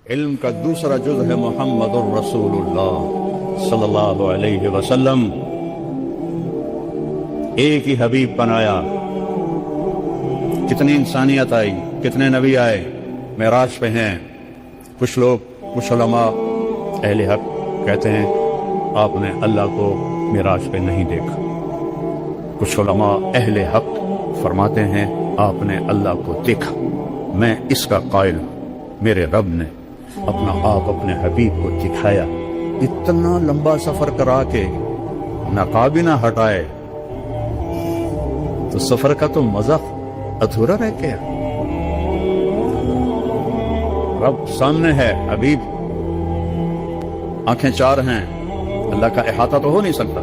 علم کا دوسرا جز ہے محمد الرسول اللہ صلی اللہ علیہ وسلم. ایک ہی حبیب بنایا. کتنی انسانیت آئی, کتنے نبی آئے, معراج پہ ہیں. کچھ لوگ, کچھ علماء اہل حق کہتے ہیں آپ نے اللہ کو معراج پہ نہیں دیکھا. کچھ علماء اہل حق فرماتے ہیں آپ نے اللہ کو دیکھا. میں اس کا قائل ہوں. میرے رب نے اپنا آپ اپنے حبیب کو دکھایا. اتنا لمبا سفر کرا کے نقاب نہ ہٹائے تو سفر کا تو مزہ ادھورا رہ گیا. رب سامنے ہے, حبیب آنکھیں چار ہیں, اللہ کا احاطہ تو ہو نہیں سکتا.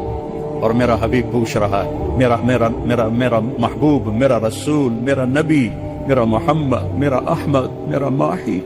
اور میرا حبیب پوچھ رہا ہے, میرا میرا میرا میرا محبوب, میرا رسول, میرا نبی, میرا محمد, میرا احمد, میرا ماہی,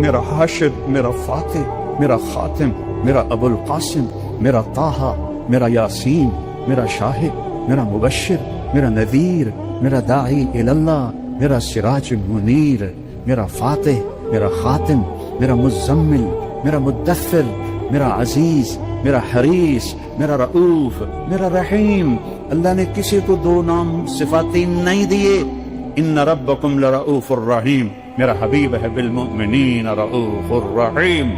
میرا حاشر, میرا فاتح, میرا خاتم, میرا ابو القاسم, میرا طٰہٰ, میرا یاسین, میرا شاہد, میرا مبشر, میرا نذیر, میرا داعی اللہ, میرا سراج منیر, میرا فاتح, میرا خاتم, میرا مزمل, میرا مدثر, میرا عزیز, میرا حریص, میرا رؤوف, میرا رحیم. اللہ نے کسی کو دو نام صفاتی نہیں دیے. ان ربکم لرؤوف الرحیم. میرا حبیب ہے بالمؤمنین رؤوف الرحیم.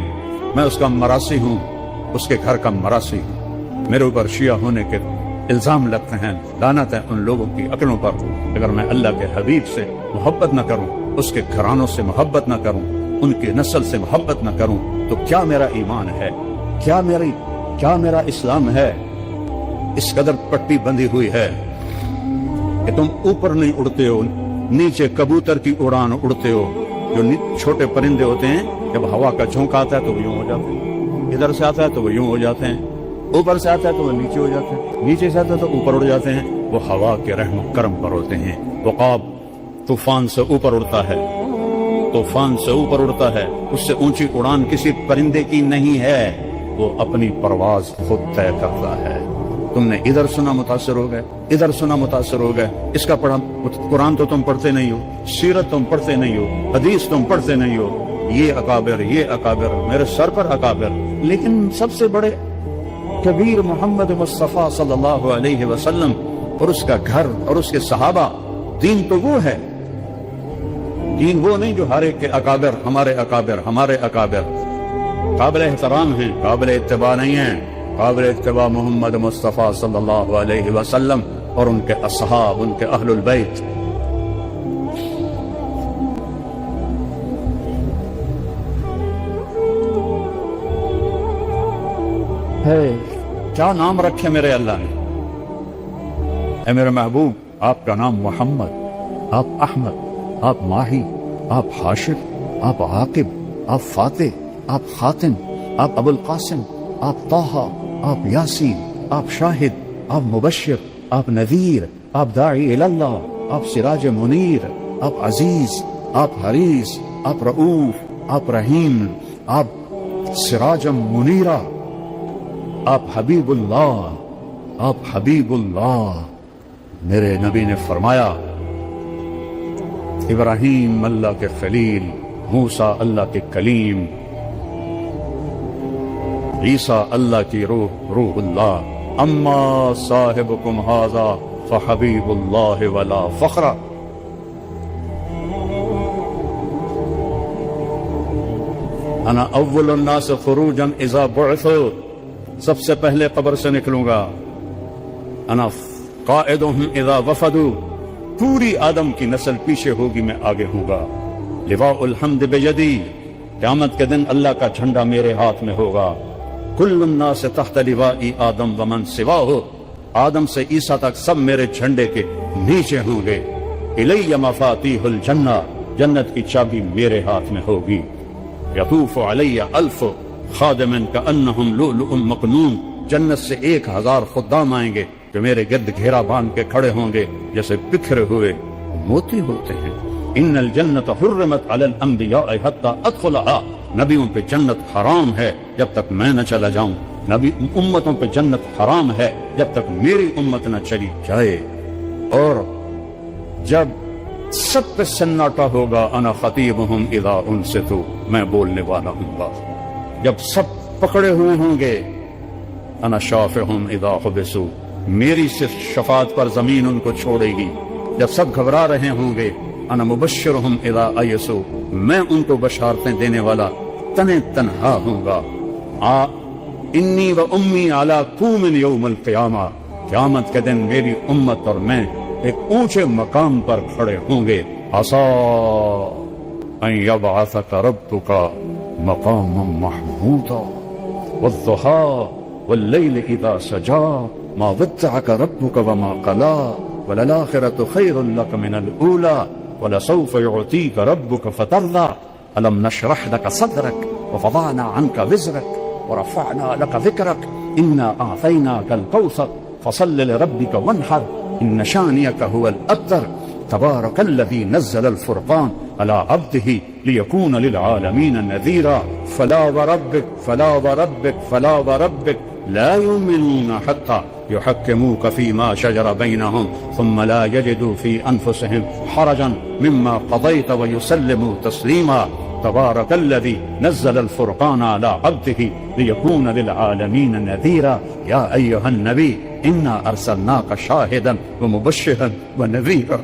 میں اس کا مراسی ہوں, اس کے گھر کا مراسی ہوں. میرے اوپر شیعہ ہونے کے الزام لگتے ہیں. لعنت ہے ان لوگوں کی عقلوں پر. اگر میں اللہ کے حبیب سے محبت نہ کروں, اس کے گھرانوں سے محبت نہ کروں, ان کی نسل سے محبت نہ کروں, تو کیا میرا ایمان ہے, کیا میرا اسلام ہے؟ اس قدر پٹی بندھی ہوئی ہے کہ تم اوپر نہیں اڑتے ہو, نیچے کبوتر کی اڑان اڑتے ہو. جو چھوٹے پرندے ہوتے ہیں جب ہوا کا جھونکا آتا ہے تو وہ یوں ہو جاتے ہیں, ادھر سے آتا ہے تو وہ یوں ہو جاتے ہیں, اوپر سے آتا ہے تو وہ نیچے ہو جاتے ہیں, نیچے سے آتا ہے تو اوپر اڑ جاتے ہیں. وہ ہوا کے رحم و کرم پر ہوتے ہیں. عقاب طوفان سے اوپر اڑتا ہے, طوفان سے اوپر اڑتا ہے. اس سے اونچی اڑان کسی پرندے کی نہیں ہے. وہ اپنی پرواز خود طے کرتا ہے. تم نے ادھر سنا متاثر ہو گئے, ادھر سنا متاثر ہو گئے. اس کا پڑھا قرآن تو تم پڑھتے نہیں ہو, سیرت تم پڑھتے نہیں ہو, حدیث تم پڑھتے نہیں ہو. یہ اکابر, یہ اکابر, میرے سر پر اکابر. لیکن سب سے بڑے کبیر محمد مصطفیٰ صلی اللہ علیہ وسلم اور اس کا گھر اور اس کے صحابہ. دین تو وہ ہے, دین وہ نہیں جو ہر ایک کے اکابر, ہمارے اکابر, ہمارے اکابر. قابل احترام ہیں, قابل اتباع نہیں ہیں. قابل اتباع محمد مصطفیٰ صلی اللہ علیہ وسلم اور ان کے اصحاب, ان کے اہل البیت. ہے کیا نام رکھے میرے اللہ نے. اے میرے محبوب, آپ کا نام محمد, آپ احمد, آپ ماہی, آپ حاشر, آپ عاقب, آپ فاتح, آپ خاتم, آپ ابو القاسم, آپ طٰہٰ, آپ یاسین, آپ شاہد, آپ مبشر, آپ نذیر, آپ داعی اللہ, آپ سراج منیر, آپ عزیز, آپ حریص, آپ رؤوف, آپ رحیم, آپ سراج منیرہ, آپ حبیب اللہ, آپ حبیب اللہ. میرے نبی نے فرمایا ابراہیم اللہ کے خلیل, موسیٰ اللہ کے کلیم, عیسیٰ اللہ کی روح, روح اللہ. اما صاحبکم ھذا فحبیب اللہ ولا فخر. انا اول الناس خروجا اذا بعثوا, سب سے پہلے قبر سے نکلوں گا. انا قائدہم اذا وفدوا, پوری آدم کی نسل پیچھے ہوگی, میں آگے ہوں گا. لواء الحمد بیدی, قیامت کے دن اللہ کا جھنڈا میرے ہاتھ میں ہوگا. کل الناس تحت لواء آدم ومن سواہ, آدم سے عیسیٰ تک سب میرے جھنڈے کے نیچے ہوں گے. الی مفاتیح الجنہ, جنت کی چابی میرے ہاتھ میں ہوگی. یطوف علی الف خادم کانہم لؤلؤ مکنون, جنت سے 1000 خدام آئیں گے جو میرے گرد گھیرا باندھ کے کھڑے ہوں گے جیسے بکھرے ہوئے موتی ہوتے ہیں. ان الجنت حرمت علی الانبیاء حتی ادخلها, نبیوں پہ جنت حرام ہے جب تک میں نہ چلا جاؤں. نبی امتوں پہ جنت حرام ہے جب تک میری امت نہ چلی جائے. اور جب سب پہ سناٹا ہوگا. انا خطیبہم اذا انصتوا، میں بولنے والا ہوں گا جب سب پکڑے ہوئے ہوں گے. انا شافعہم اذا حبسوا، میری صرف شفاعت پر زمین ان کو چھوڑے گی جب سب گھبرا رہے ہوں گے. انا مبشرہم اذا ایسوا، میں ان کو بشارتیں دینے والا تنہ تنہا ہوں گا. انی و امی علی قوم یوم القیامہ، قیامت کے دن میری امت اور میں ایک اونچے مقام پر کھڑے ہوں گے. عسیٰ ان یبعثک ربک مقاما محمودا والضحیٰ واللیل اذا سجا ما ودعک ربک وما قلا وللآخرۃ خیر لک من الاولی ولسوف یعطیک ربک فترضی. الم نشرح لک صدرک ووضعنا عنک وزرک ورفعنا لك ذكرك إنا أعطيناك الكوثر فصل لربك وانحر إن شانئك هو الأبتر. تبارك الذي نزل الفرقان على عبده ليكون للعالمين نذيرا. فلا وربك فلا وربك فلا وربك لا يؤمنون حتى يحكموك فيما شجر بينهم ثم لا يجدوا في أنفسهم حرجا مما قضيت ويسلموا تسليما. تبارك الذي نزل الفرقان على عبده ليكون للعالمين نذيرا. يا أيها النبي إنا أرسلناك شاهدا ومبشرا ونذيرا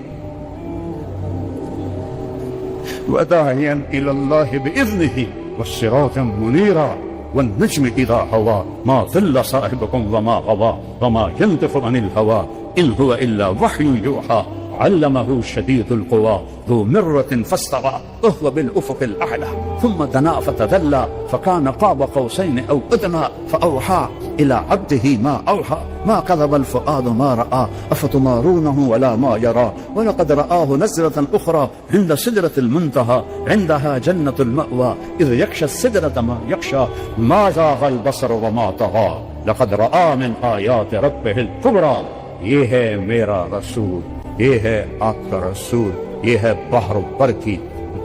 وداعيا إلى الله بإذنه والصراط منيرا. والنجم إذا هوى ما ضل صاحبكم وما غوى وما ينطق عن الهوى إن هو إلا وحي يوحى علمه شديد القوى ذو مرة فاستوى وهو بالأفق الأعلى ثم دنا فتدلى فكان قاب قوسين أو أدنى فأوحى إلى عبده ما أوحى ما كذب الفؤاد ما رأى أفتمارونه ولا ما يرى ولقد رآه نزلة أخرى عند سدرة المنتهى عندها جنة المأوى إذ يغشى السدرة ما يغشى ما زاغ البصر وما طغى لقد رأى من آيات ربه الكبرى. یہ ہے میرا رسول، یہ ہے آپ کا رسول، یہ ہے بحر و بر کی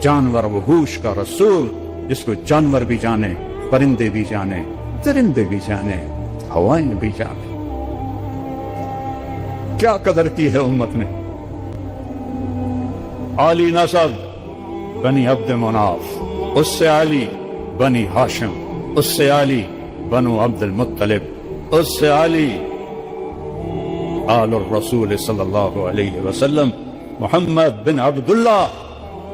جانور و ہوش کا رسول، جس کو جانور بھی جانے، پرندے بھی جانے، درندے بھی جانے، ہوائیں بھی جانے. کیا قدر کی ہے امت نے. علی نسب بنی عبد مناف، اس سے علی بنی ہاشم، اس سے علی بنو عبد المطلب، اس سے علی آل الرسول صلی اللہ علیہ وسلم محمد بن عبد اللہ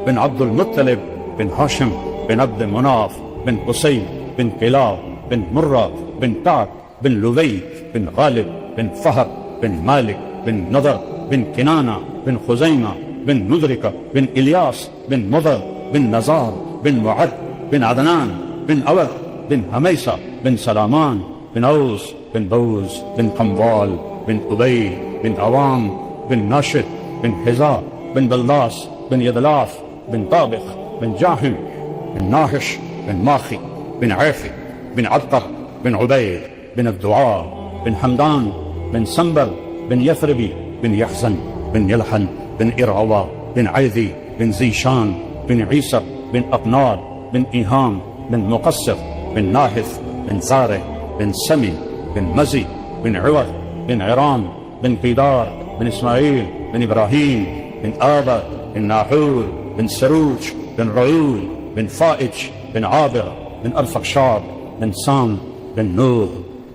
بن عبد المطلب بن ہاشم بن عبد مناف بن قصی بن کلاب بن مرہ بن کعب بن لوی بن غالب بن فہر بن مالک بن نضر بن کنانہ بن خزیمہ بن مدرکہ بن الیاس بن مضر بن نزار بن معد بن عدنان بن اود بن حمیسہ بن سلامان بن اوس بن بوز بن قموال بن أبي بن عوام بن ناشد بن حذاء بن بلداس بن يدلاف بن طابخ بن جاهم بن ناحش بن ماخي بن عافي بن عبقر بن عبيد بن الدعاء بن حمدان بن سنبل بن يثربي بن يحزن بن يلحن بن إرعوى بن عيذي بن زيشان بن عيسى بن أقنار بن إيهام بن مقصر بن ناحث بن زارع بن سمي بن مزي بن عوض بن عران بن قيدار بن إسماعيل بن إبراهيم بن آبر بن ناحور بن سروج بن رعول بن فائج بن عابر بن أرفخشاد بن سام بن نوح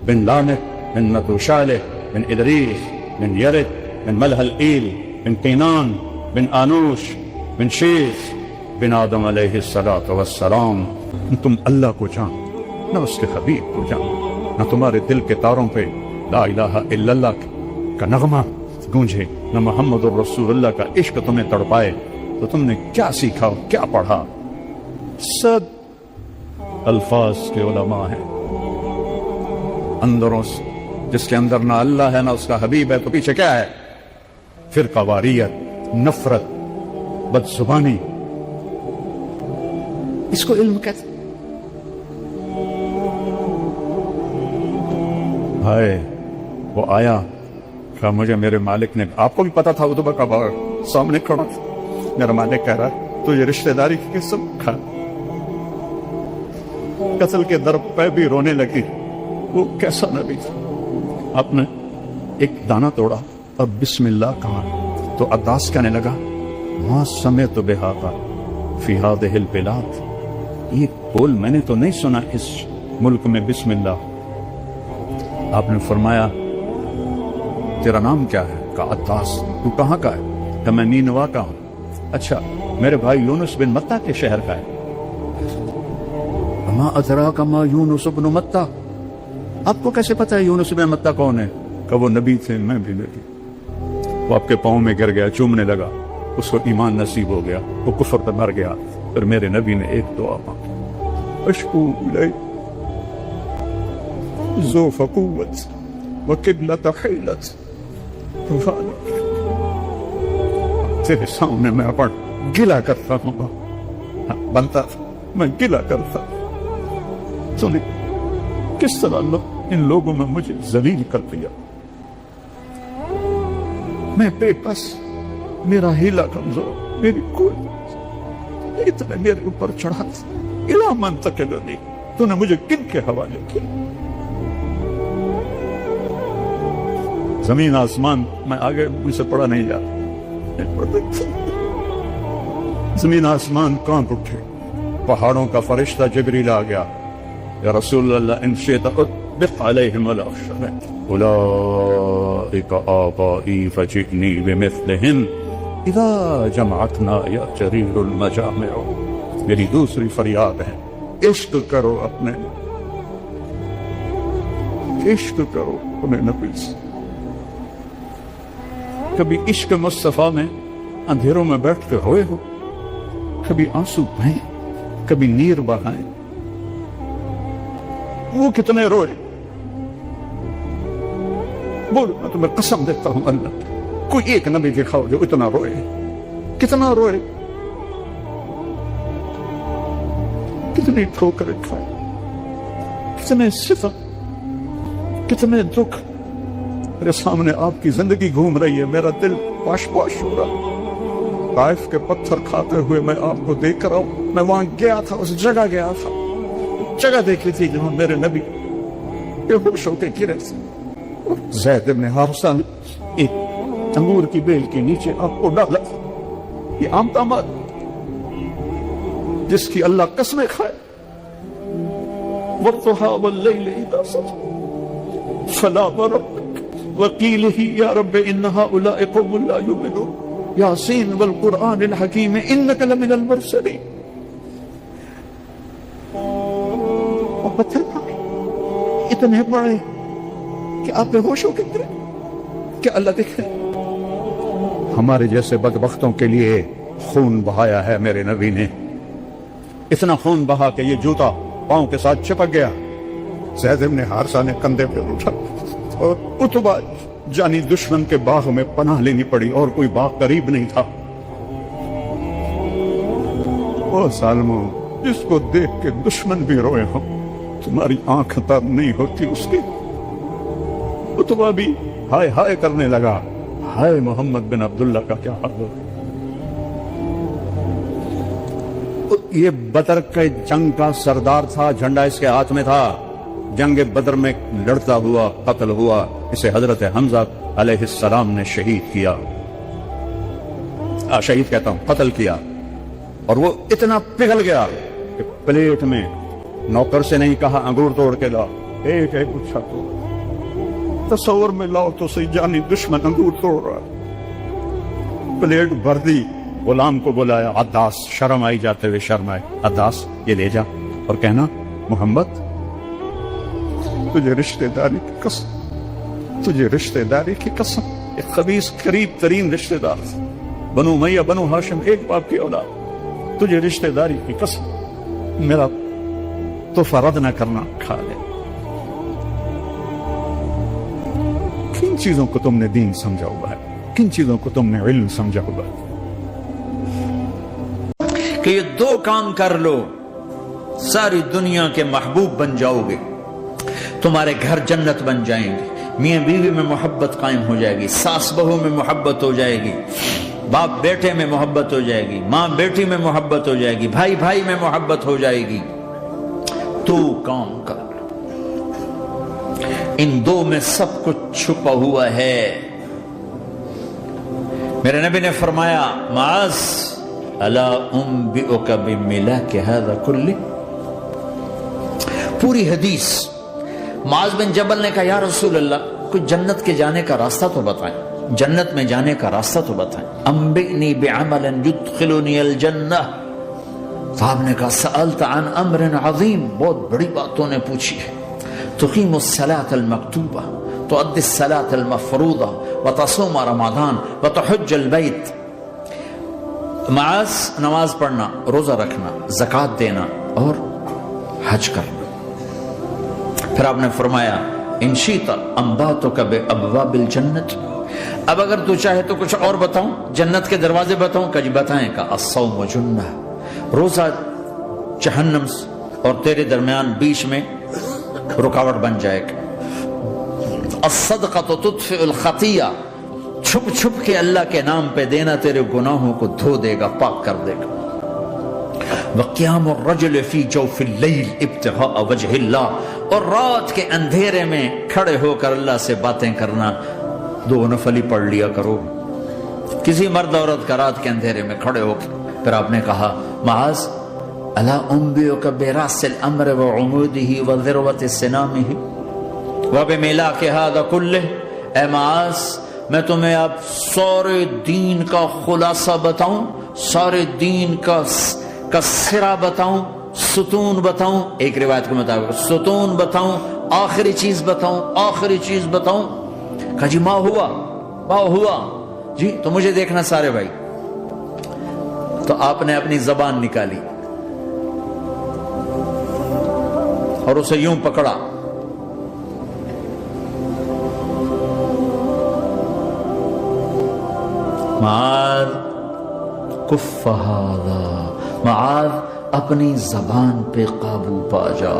بن لامك بن متوشالة بن إدريس بن يرد بن ملهلئيل بن قينان بن آنوش بن شيث بن آدم علیہ الصلاۃ والسلام. تم اللہ کو جان نہ اس کے حبیب کو جان، نہ تمہارے دل کے تاروں پہ لا الہ الا اللہ کا نغمہ گونجے، نہ محمد الرسول اللہ کا عشق تمہیں تڑپائے، تو تم نے کیا سیکھا اور کیا پڑھا؟ سب الفاظ کے علماء ہیں. اندروں سے جس کے اندر نہ اللہ ہے نہ اس کا حبیب ہے، تو پیچھے کیا ہے؟ فرقہ واریت، نفرت، بد زبانی. اس کو علم کہتے. ہائے وہ آیا کہا مجھے میرے مالک نے، آپ کو بھی پتا تھا ادبا کا باغ سامنے کھڑا تھا، میرا مالک کہہ رہا تو یہ رشتہ داری کی قسم کھا. قتل کے در پہ بھی رونے لگی. وہ کیسا نبی تھا؟ آپ نے ایک دانہ توڑا اور بسم اللہ کہا تو عباس کہنے لگا ما سمعت بہذا فی ہذہ البلاد، یہ قول میں نے تو نہیں سنا اس ملک میں، بسم اللہ۔ آپ نے فرمایا تیرا نام کیا ہے؟ کہا عطاس۔ تو کہاں کا ہے؟ کہ میں نینوا کا ہوں۔ اچھا، میرے بھائی یونس بن متہ کے شہر کا ہے۔ ما ادراک ما یونس بن متہ، آپ کو کیسے پتا ہے یونس بن متہ کون ہے؟ کہ وہ نبی تھے، میں بھی نبی۔ وہ آپ کے پاؤں میں گر گیا، چومنے لگا، اس کو ایمان نصیب ہو گیا، وہ کفر پر مر گیا۔ پھر میرے نبی نے ایک دعا مانگی، اشکو الیک ذوف قوت وقلت حیلت، تیرے سامنے میں اپنا گلہ کرتا ہوں، بنتا میں گلہ کرتا ہوں، تو نے کس طرح ان لوگوں میں مجھے ذلیل کر دیا، میں بے بس، میرا ہیلا کمزور، میری کوئی اتنا میرے اوپر چڑھا، الا من تکلنی، تو نے مجھے کن کے حوالے کیا؟ زمین آسمان، میں آگے مجھ سے پڑھا نہیں جاتا، زمین آسمان کانپ اٹھے، پہاڑوں کا فرشتہ جبریل آ گیا، یا رسول اللہ ان شئت اطبق علیہم الاخشبین اولئک آبائی فجئنی بمثلہم اذا جمعتنا یا جریر المجامع۔ میری دوسری فریاد ہے، عشق کرو اپنے، عشق کرو اپنے نبی سے۔ کبھی عشق مصطفیٰ میں اندھیروں میں بیٹھ کے روئے ہو؟ کبھی آنسو بہائیں، کبھی نیر بہائیں؟ وہ کتنے روئے؟ بول، میں تمہیں قسم دیتا ہوں اللہ، کوئی ایک نبی دکھاؤ جو اتنا روئے، کتنا روئے، کتنی ٹھوکریں کھائے، کتنے ستم، کتنے دکھ۔ میرے سامنے آپ کی زندگی گھوم رہی ہے، میرا دل پاش پاش ہو رہا، طائف کے پتھر کھاتے ہوئے میں آپ کو دیکھ رہا ہوں۔ میں وہاں گیا تھا، اس جگہ گیا تھا، جگہ دیکھی تھی جہاں میرے نبی بے ہوش ہو کے گرے تھے۔ زید بن حارثہ نے ایک انگور کی بیل کے نیچے آپ کو ڈالا، یہ عام داماد جس کی اللہ قسمیں کھائے، وَالضُّحَىٰ وَاللَّيْلِ إِذَا سَجَىٰ فَلَا وَرَبِّكَ وَقِيلِهِ يَا رَبِّ إِنَّ هَٰؤُلَاءِ قَوْمٌ لَا يُؤْمِنُونَ یاسین والقرآن الحکیم انک لمن المرسلین۔ اور پتھر اتنے بڑے کہ آپ بے ہوش ہو کے گرے، کہ اللہ دیکھے۔ ہمارے جیسے بدبختوں کے لیے خون بہایا ہے میرے نبی نے، اتنا خون بہا کہ یہ جوتا پاؤں کے ساتھ چپک گیا۔ زید بن حارثہ نے کندھے پہ اٹھا، اور اتبا جانی دشمن کے باغ میں پناہ لینی پڑی، اور کوئی باغ قریب نہیں تھا۔ او ظالموں، جس کو دیکھ کے دشمن بھی روئے ہو، تمہاری آنکھ تر نہیں ہوتی اس کی۔ اتبا بھی ہائے ہائے کرنے لگا، ہائے محمد بن عبداللہ کا کیا حال ہو۔ یہ بدر کے جنگ کا سردار تھا، جھنڈا اس کے ہاتھ میں تھا، جنگ بدر میں لڑتا ہوا قتل ہوا، اسے حضرت حمزہ علیہ السلام نے شہید کیا، شہید کہتا ہوں قتل کیا، اور وہ اتنا پگھل گیا کہ پلیٹ میں نوکر سے نہیں کہا انگور توڑ کے لاؤ، ایک ایک اچھا توڑ، تصور میں لاؤ تو صحیح، جانی دشمن انگور توڑ رہا، پلیٹ بھر دی، غلام کو بلایا، عداس، شرم آئی جاتے ہوئے شرم آئے، عداس یہ لے جا اور کہنا محمد تجھے رشتہ داری کی قسم، تجھے رشتہ داری کی قسم، ایک خبیث قریب ترین رشتہ دار، بنو امیہ بنو ہاشم ایک باپ کی اولاد، تجھے رشتہ داری کی قسم میرا تحفہ رد نہ کرنا، کھا لے۔ کن چیزوں کو تم نے دین سمجھا ہوا ہے، کن چیزوں کو تم نے علم سمجھا ہوا ہے کہ یہ دو کام کر لو ساری دنیا کے محبوب بن جاؤ گے، تمہارے گھر جنت بن جائیں گے، میاں بیوی میں محبت قائم ہو جائے گی، ساس بہو میں محبت ہو جائے گی، باپ بیٹے میں محبت ہو جائے گی، ماں بیٹی میں محبت ہو جائے گی، بھائی بھائی میں محبت ہو جائے گی۔ تو کام کر لو، ان دو میں سب کچھ چھپا ہوا ہے۔ میرے نبی نے فرمایا معاذ الا انبئک بملاک ھذا کلہ، پوری حدیث معاذ بن جبل نے کہا یا رسول اللہ کوئی جنت کے جانے کا راستہ تو بتائیں، جنت میں جانے کا راستہ تو بتائیں، انبئنی بعمل یدخلنی الجنہ۔ صاحب نے کہا سألت عن امر عظیم، بہت بڑی باتوں نے پوچھی ہے، تقیم الصلاة المکتوبہ، تؤدی الصلاة المفروضہ، وتصوم رمضان، وتحج البیت۔ معاذ نماز پڑھنا، روزہ رکھنا، زکوٰۃ دینا اور حج کرنا۔ پھر آپ نے فرمایا ان شئت انبأتک بابواب الجنۃ، اب اگر تو چاہے تو کچھ اور بتاؤں، جنت کے دروازے بتاؤں؟ کہ جی بتائیں۔ کا الصوم جنہ، روزہ جہنم اور تیرے درمیان بیچ میں رکاوٹ بن جائے گا۔ الصدقۃ تطفئ الخطیہ، چھپ چھپ کے اللہ کے نام پہ دینا تیرے گناہوں کو دھو دے گا، پاک کر دے گا۔ وقیام الرجل فی جوف اللیل ابتغاء وجہ اللہ، اور رات کے اندھیرے میں کھڑے ہو کر اللہ سے باتیں کرنا، دو نفل ہی پڑھ لیا کرو، کسی مرد عورت کا رات کے اندھیرے میں کھڑے ہو کے۔ پھر آپ نے کہا معاذ الا انبئک براس الامر وعمودہ وذروۃ سنامہ وبملاک ھذا کلہ، اے معاذ میں تمہیں اب سارے دین کا خلاصہ بتاؤں، سارے دین کا سرا بتاؤں، ستون بتاؤں، ایک روایت کے مطابق ستون بتاؤں، آخری چیز بتاؤں، آخری چیز بتاؤں؟ کہا جی ما ہوا جی، تو مجھے دیکھنا سارے بھائی۔ تو آپ نے اپنی زبان نکالی اور اسے یوں پکڑا، معاذ کف ھذا، معاذ اپنی زبان پہ قابو پا جا،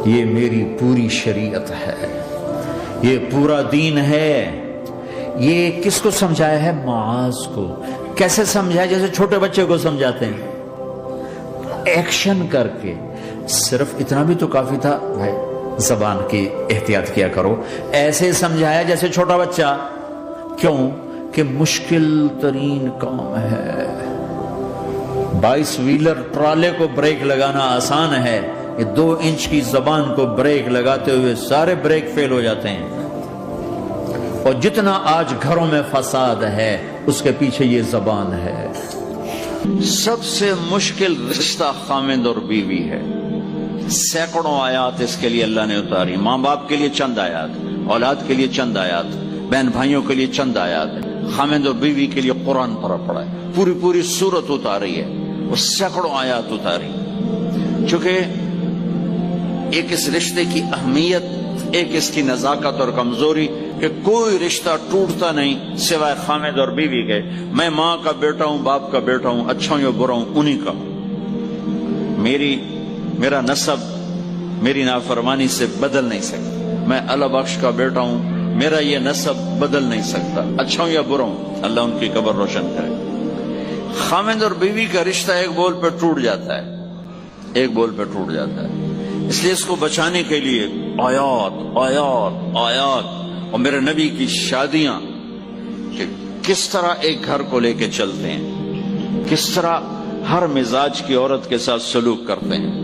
یہ میری پوری شریعت ہے، یہ پورا دین ہے۔ یہ کس کو سمجھایا ہے؟ معاذ کو۔ کیسے سمجھایا؟ جیسے چھوٹے بچے کو سمجھاتے ہیں، ایکشن کر کے۔ صرف اتنا بھی تو کافی تھا بھائی، زبان کی احتیاط کیا کرو۔ ایسے سمجھایا جیسے چھوٹا بچہ۔ کیوں؟ کہ مشکل ترین کام ہے۔ 22 ویلر ٹرالے کو بریک لگانا آسان ہے، یہ 2 انچ کی زبان کو بریک لگاتے ہوئے سارے بریک فیل ہو جاتے ہیں۔ اور جتنا آج گھروں میں فساد ہے اس کے پیچھے یہ زبان ہے۔ سب سے مشکل رشتہ خامند اور بیوی ہے۔ سینکڑوں آیات اس کے لیے اللہ نے اتاری، ماں باپ کے لیے چند آیات، اولاد کے لیے چند آیات، بہن بھائیوں کے لیے چند آیات، خامند اور بیوی کے لیے قرآن پڑھا ہے، پوری سورت اتاری ہے، وہ سینکڑوں آیات اتاری۔ چونکہ ایک اس رشتے کی اہمیت، ایک اس کی نزاکت اور کمزوری کہ کوئی رشتہ ٹوٹتا نہیں سوائے خامد اور بیوی کے۔ میں ماں کا بیٹا ہوں، باپ کا بیٹا ہوں، اچھا ہوں یا برا ہوں، انہی کا ہوں۔ میرا نسب میری نافرمانی سے بدل نہیں سکتا۔ میں اللہ بخش کا بیٹا ہوں، میرا یہ نسب بدل نہیں سکتا، اچھا ہوں یا برا ہوں، اللہ ان کی قبر روشن کرے۔ خامد اور بیوی کا رشتہ ایک بول پہ ٹوٹ جاتا ہے، ایک بول پہ ٹوٹ جاتا ہے۔ اس لیے اس کو بچانے کے لیے آیات آیات آیات، اور میرے نبی کی شادیاں کہ کس طرح ایک گھر کو لے کے چلتے ہیں، کس طرح ہر مزاج کی عورت کے ساتھ سلوک کرتے ہیں۔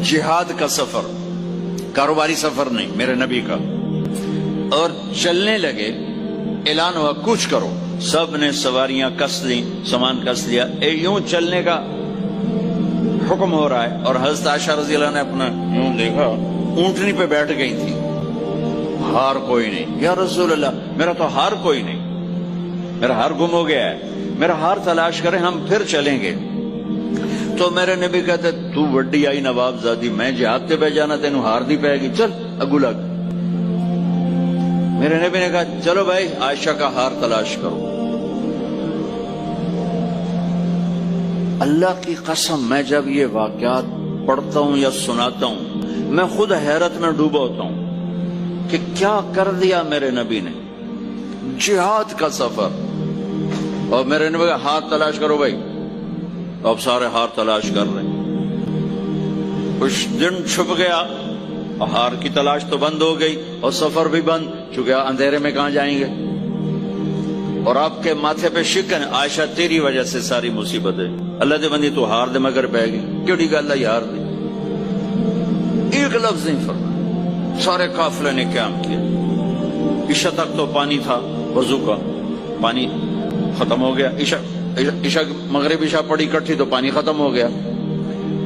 جہاد کا سفر، کاروباری سفر نہیں، میرے نبی کا، اور چلنے لگے، اعلان ہوا کوچ کرو، سب نے سواریاں کس لی، سامان کس لیا، یوں چلنے کا حکم ہو رہا ہے۔ اور حضرت عائشہ رضی اللہ نے اپنا یوں دیکھا، اونٹنی پہ بیٹھ گئی تھی، ہار کوئی نہیں۔ یا رسول اللہ میرا تو ہار کوئی نہیں، میرا ہار گم ہو گیا ہے، میرا ہار تلاش کریں، ہم پھر چلیں گے۔ تو میرے نبی کہتے تو وڈی آئی نواب زادی، میں جہاد تے بہ جانا تینوں ہار دی پائے گی، چل اگو لگ۔ میرے نبی نے کہا چلو بھائی عائشہ کا ہار تلاش کرو۔ اللہ کی قسم میں جب یہ واقعات پڑھتا ہوں یا سناتا ہوں میں خود حیرت میں ڈوبا ہوتا ہوں کہ کیا کر دیا میرے نبی نے۔ جہاد کا سفر، اور میرے نبی کا ہار تلاش کرو بھائی، اب سارے ہار تلاش کر رہے ہیں۔ کچھ دن چھپ گیا، ہار کی تلاش تو بند ہو گئی، اور سفر بھی بند، چونکہ اندھیرے میں کہاں جائیں گے، اور آپ کے ماتھے پہ شکن، عائشہ تیری وجہ سے ساری مصیبت ہے، اللہ دے بندی تو ہار دے مگر پہ گئی، کیڑی گل ہے یار دی، ایک لفظ نہیں فرمایا، سارے قافلے نے قیام کیا، عشاء تک تو پانی تھا، وضو کا پانی ختم ہو گیا، عشاء مغرب عشاء پڑی کٹھی تو پانی ختم ہو گیا،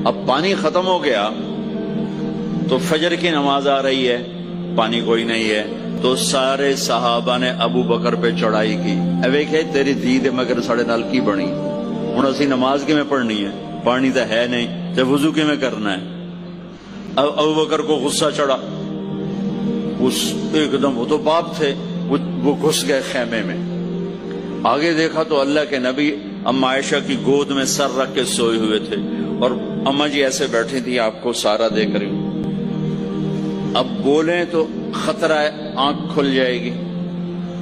اب پانی ختم ہو گیا تو فجر کی نماز آ رہی ہے، پانی کوئی نہیں ہے، تو سارے صحابہ نے ابو بکر پہ چڑھائی کی، ویکھے تیری دھی دے مگر ساڑے نال کی بنی، ہن اسی نماز کی میں پڑھنی ہے، پانی تو ہے نہیں تے وضو کی میں کرنا ہے۔ اب ابو بکر کو غصہ چڑھا، ایک دم، وہ تو باپ تھے، وہ گھس گئے خیمے میں، آگے دیکھا تو اللہ کے نبی اما عائشہ کی گود میں سر رکھ کے سوئے ہوئے تھے، اور اما جی ایسے بیٹھی تھی آپ کو سارا دیکھ رہی ہوں، اب بولیں تو خطرہ ہے آنکھ کھل جائے گی،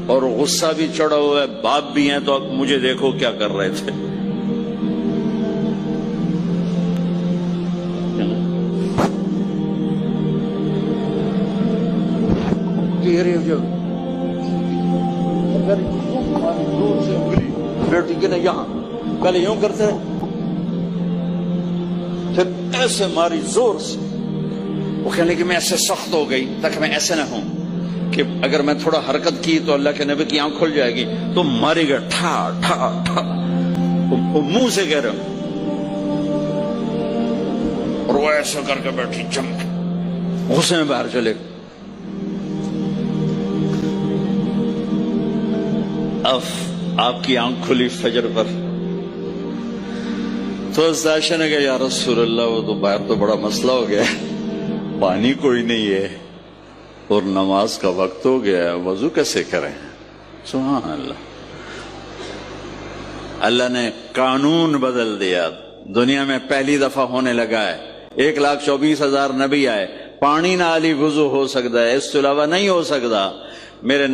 اور غصہ بھی چڑھا ہوا ہے، باپ بھی ہیں، تو اب مجھے دیکھو کیا کر رہے تھے، بیٹی کے نا یہاں پہلے یوں کرتے رہے، پھر ایسے ماری زور سے، وہ کہنے کہ میں ایسے سخت ہو گئی تاکہ میں ایسے نہ ہوں کہ اگر میں تھوڑا حرکت کی تو اللہ کے نبی کی آنکھ کھل جائے گی، تو ماری گئے ٹھا ٹھا ٹھا، وہ منہ سے کہہ رہے اور وہ ایسا کر کے بیٹھی چمک، غصے میں باہر چلے گئے۔ اب آپ کی آنکھ کھلی فجر پر، تو عائشہ نے کہا یا رسول اللہ وہ تو باہر تو بڑا مسئلہ ہو گیا ہے، پانی کوئی نہیں ہے اور نماز کا وقت ہو گیا ہے، وضو کیسے کریں؟ سبحان اللہ، اللہ نے قانون بدل دیا، دنیا میں پہلی دفعہ ہونے لگا ہے، 1,24,000 نبی آئے، پانی نہ علی وضو ہو سکتا ہے، اس کے علاوہ نہیں ہو سکتا، میرے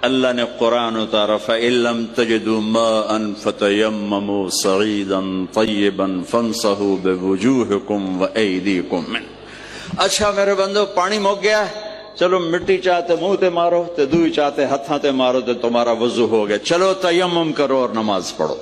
اللہ نے قرآن اتارا فَإِن لَّمْ تَجِدُوا مَاءً فَتَيَمَّمُوا صَعِيدًا طَيِّبًا فَامْسَحُوا بِوُجُوهِكُمْ وَأَيْدِيكُمْ مِنْهُ۔ اچھا میرے بندو پانی مک گیا، چلو مٹی چاہتے منہ تے مارو تے دوئی چاہتے ہتھاں تے مارو تے تمہارا وضو ہو گیا، چلو تیمم کرو اور نماز پڑھو۔